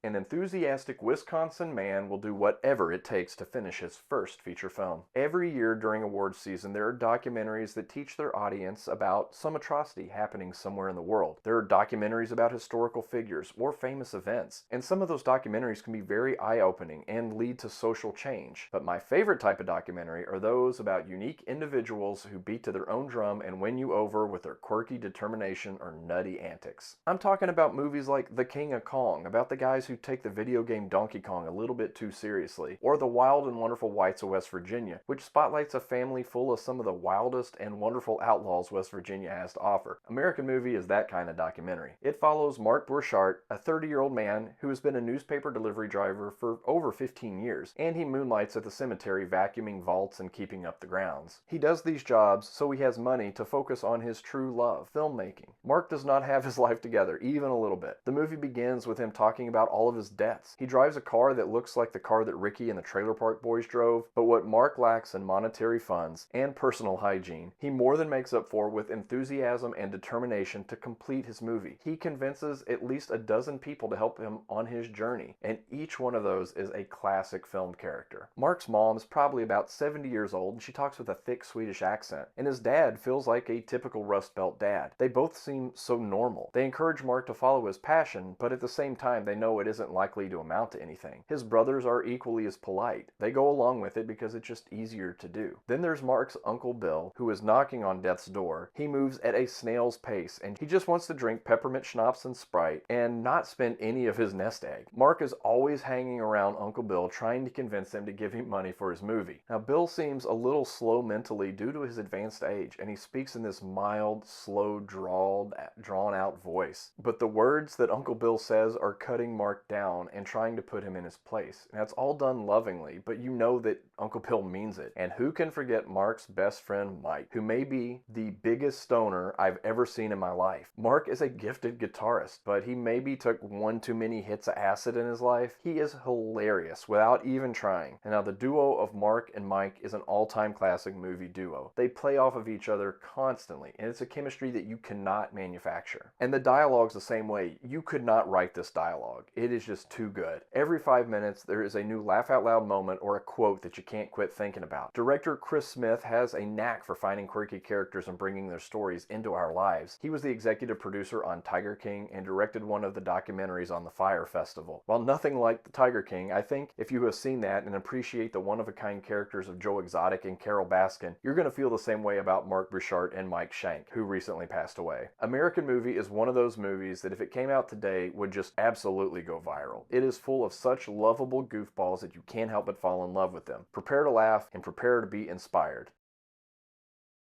An enthusiastic Wisconsin man will do whatever it takes to finish his first feature film. Every year during awards season, there are documentaries that teach their audience about some atrocity happening somewhere in the world. There are documentaries about historical figures or famous events, and some of those documentaries can be very eye-opening and lead to social change. But my favorite type of documentary are those about unique individuals who beat to their own drum and win you over with their quirky determination or nutty antics. I'm talking about movies like The King of Kong, about the guys who take the video game Donkey Kong a little bit too seriously, or The Wild and Wonderful Whites of West Virginia, which spotlights a family full of some of the wildest and wonderful outlaws West Virginia has to offer. American Movie is that kind of documentary. It follows Mark Borchardt, a 30-year-old man who has been a newspaper delivery driver for over 15 years, and he moonlights at the cemetery vacuuming vaults and keeping up the grounds. He does these jobs so he has money to focus on his true love, filmmaking. Mark does not have his life together, even a little bit. The movie begins with him talking about all of his debts. He drives a car that looks like the car that Ricky and the Trailer Park Boys drove, but what Mark lacks in monetary funds and personal hygiene, he more than makes up for with enthusiasm and determination to complete his movie. He convinces at least a dozen people to help him on his journey, and each one of those is a classic film character. Mark's mom is probably about 70 years old, and she talks with a thick Swedish accent, and his dad feels like a typical Rust Belt dad. They both seem so normal. They encourage Mark to follow his passion, but at the same time they know it isn't likely to amount to anything. His brothers are equally as polite. They go along with it because it's just easier to do. Then there's Mark's Uncle Bill, who is knocking on death's door. He moves at a snail's pace, and he just wants to drink peppermint schnapps and Sprite and not spend any of his nest egg. Mark is always hanging around Uncle Bill trying to convince him to give him money for his movie. Now Bill seems a little slow mentally due to his advanced age, and he speaks in this mild, slow, drawn out voice. But the words that Uncle Bill says are cutting Mark down and trying to put him in his place. And it's all done lovingly, but you know that Uncle Bill means it. And who can forget Mark's best friend Mike, who may be the biggest stoner I've ever seen in my life. Mark is a gifted guitarist, but he maybe took one too many hits of acid in his life. He is hilarious without even trying. And now the duo of Mark and Mike is an all-time classic movie duo. They play off of each other constantly, and it's a chemistry that you cannot manufacture. And the dialogue's the same way. You could not write this dialogue. It is just too good. Every 5 minutes, there is a new laugh-out-loud moment or a quote that you can't quit thinking about. Director Chris Smith has a knack for finding quirky characters and bringing their stories into our lives. He was the executive producer on Tiger King and directed one of the documentaries on the Fire Festival. While nothing like the Tiger King, I think if you have seen that and appreciate the one-of-a-kind characters of Joe Exotic and Carol Baskin, you're going to feel the same way about Mark Borchardt and Mike Schank, who recently passed away. American Movie is one of those movies that if it came out today would just absolutely go viral. It is full of such lovable goofballs that you can't help but fall in love with them. Prepare to laugh and prepare to be inspired.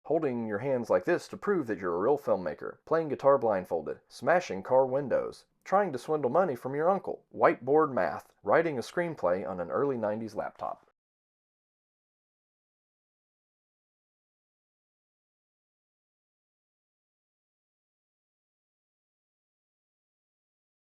Holding your hands like this to prove that you're a real filmmaker, playing guitar blindfolded, smashing car windows, trying to swindle money from your uncle, whiteboard math, writing a screenplay on an early 90s laptop.